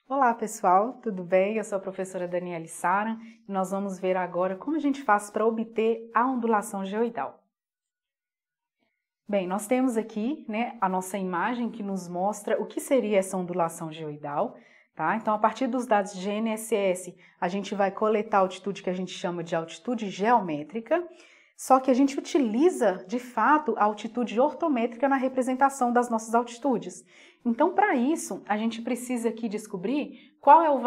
Olá pessoal, tudo bem? Eu sou a professora Daniele Saran e nós vamos ver agora como a gente faz para obter a ondulação geoidal. Bem, nós temos aqui, a nossa imagem que nos mostra o que seria essa ondulação geoidal, tá? Então, a partir dos dados de GNSS, a gente vai coletar a altitude que a gente chama de altitude geométrica, só que a gente utiliza, de fato, a altitude ortométrica na representação das nossas altitudes. Então, para isso, a gente precisa aqui descobrir qual é o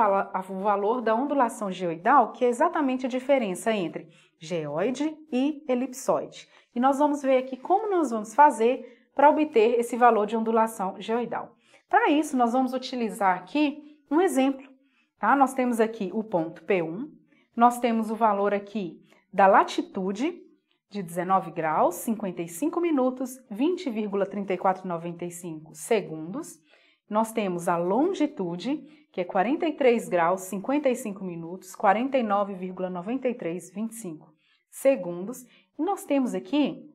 valor da ondulação geoidal, que é exatamente a diferença entre geóide e elipsoide. E nós vamos ver aqui como nós vamos fazer para obter esse valor de ondulação geoidal. Para isso, nós vamos utilizar aqui um exemplo, tá? Nós temos aqui o ponto P1, nós temos o valor aqui da latitude, de 19 graus, 55 minutos, 20,3495 segundos. Nós temos a longitude, que é 43 graus, 55 minutos, 49,9325 segundos. E nós temos aqui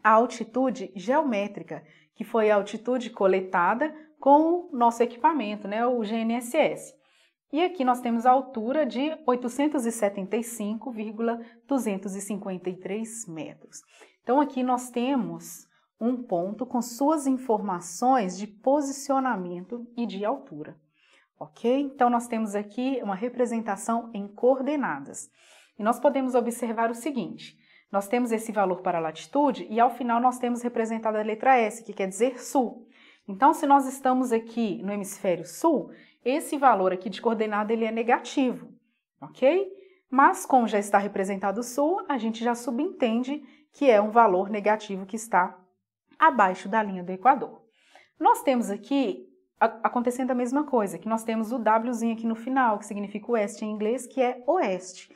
a altitude geométrica, que foi a altitude coletada com o nosso equipamento, o GNSS. E aqui nós temos a altura de 875,253 metros. Então aqui nós temos um ponto com suas informações de posicionamento e de altura, ok? Então nós temos aqui uma representação em coordenadas. E nós podemos observar o seguinte, nós temos esse valor para a latitude e ao final nós temos representada a letra S, que quer dizer sul. Então se nós estamos aqui no hemisfério sul, esse valor aqui de coordenada ele é negativo, ok? Mas como já está representado o sul, a gente já subentende que é um valor negativo que está abaixo da linha do Equador. Nós temos aqui acontecendo a mesma coisa, que nós temos o Wzinho aqui no final, que significa oeste em inglês, que é oeste,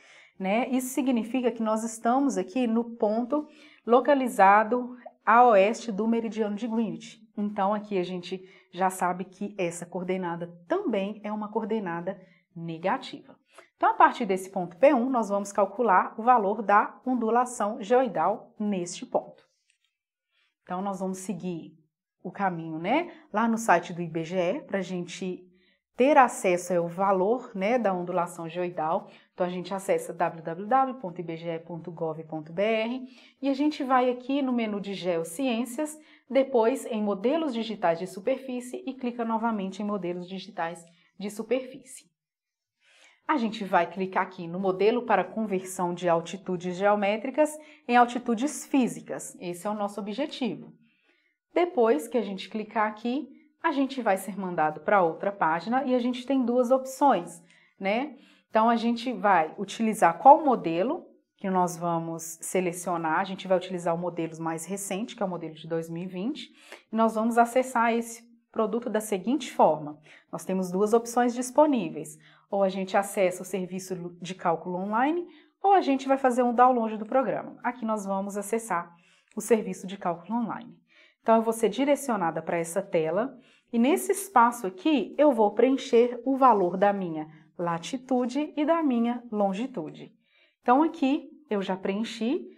Isso significa que nós estamos aqui no ponto localizado a oeste do meridiano de Greenwich. Então aqui a gente já sabe que essa coordenada também é uma coordenada negativa. Então, a partir desse ponto P1, nós vamos calcular o valor da ondulação geoidal neste ponto. Então, nós vamos seguir o caminho, lá no site do IBGE, para a gente ter acesso ao valor, da ondulação geoidal. Então, a gente acessa www.ibge.gov.br e a gente vai aqui no menu de Geociências, depois em Modelos Digitais de Superfície e clica novamente em Modelos Digitais de Superfície. A gente vai clicar aqui no modelo para conversão de altitudes geométricas em altitudes físicas. Esse é o nosso objetivo. Depois que a gente clicar aqui, a gente vai ser mandado para outra página e a gente tem duas opções, Então, a gente vai utilizar qual modelo que nós vamos selecionar. A gente vai utilizar o modelo mais recente, que é o modelo de 2020, e nós vamos acessar esse produto da seguinte forma. Nós temos duas opções disponíveis. Ou a gente acessa o serviço de cálculo online, ou a gente vai fazer um download do programa. Aqui nós vamos acessar o serviço de cálculo online. Então, eu vou ser direcionada para essa tela, e nesse espaço aqui, eu vou preencher o valor da minha latitude e da minha longitude. Então, aqui eu já preenchi,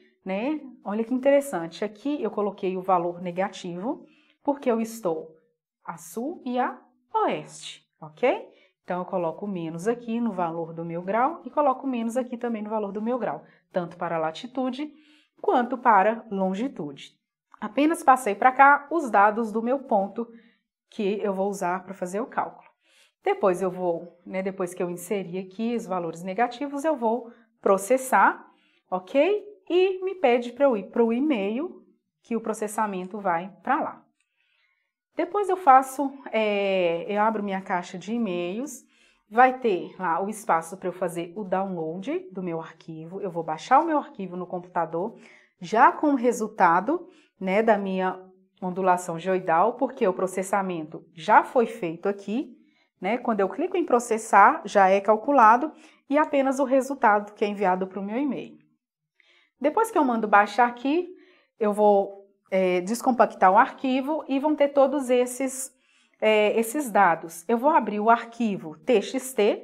Olha que interessante, aqui eu coloquei o valor negativo, porque eu estou a sul e a oeste, ok? Então, eu coloco menos aqui no valor do meu grau e coloco menos aqui também no valor do meu grau, tanto para a latitude quanto para a longitude. Apenas passei para cá os dados do meu ponto que eu vou usar para fazer o cálculo. Depois eu vou, depois que eu inserir aqui os valores negativos, eu vou processar, ok? E me pede para eu ir para o e-mail, que o processamento vai para lá. Depois eu abro minha caixa de e-mails, vai ter lá o espaço para eu fazer o download do meu arquivo. Eu vou baixar o meu arquivo no computador, já com o resultado, da minha ondulação geoidal, porque o processamento já foi feito aqui, Quando eu clico em processar, já é calculado e apenas o resultado que é enviado para o meu e-mail. Depois que eu mando baixar aqui, eu vou descompactar o arquivo e vão ter todos esses dados. Eu vou abrir o arquivo TXT,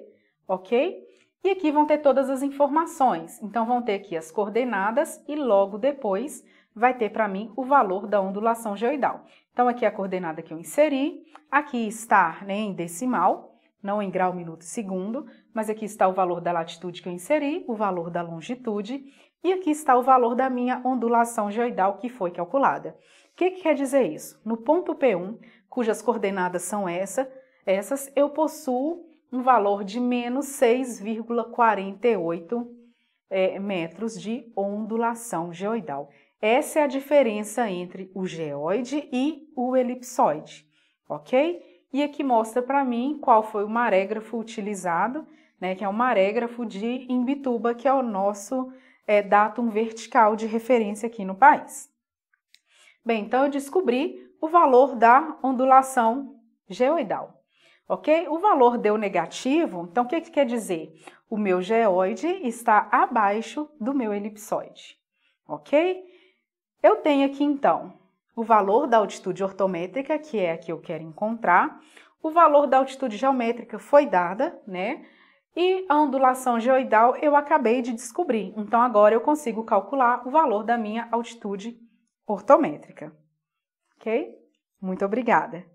ok? E aqui vão ter todas as informações. Então, vão ter aqui as coordenadas e logo depois vai ter para mim o valor da ondulação geoidal. Então, aqui é a coordenada que eu inseri, aqui está em decimal, não em grau, minuto e segundo, mas aqui está o valor da latitude que eu inseri, o valor da longitude, e aqui está o valor da minha ondulação geoidal que foi calculada. O que quer dizer isso? No ponto P1, cujas coordenadas são essas, eu possuo um valor de menos 6,48 metros de ondulação geoidal. Essa é a diferença entre o geoide e o elipsoide, ok? E aqui mostra para mim qual foi o marégrafo utilizado, né, que é o marégrafo de Imbituba, que é o nosso datum vertical de referência aqui no país. Bem, então eu descobri o valor da ondulação geoidal, ok? O valor deu negativo, então o que quer dizer? O meu geoide está abaixo do meu elipsoide, ok? Eu tenho aqui, então, o valor da altitude ortométrica, que é a que eu quero encontrar. O valor da altitude geométrica foi dada, né? E a ondulação geoidal eu acabei de descobrir. Então, agora eu consigo calcular o valor da minha altitude ortométrica. Ok? Muito obrigada!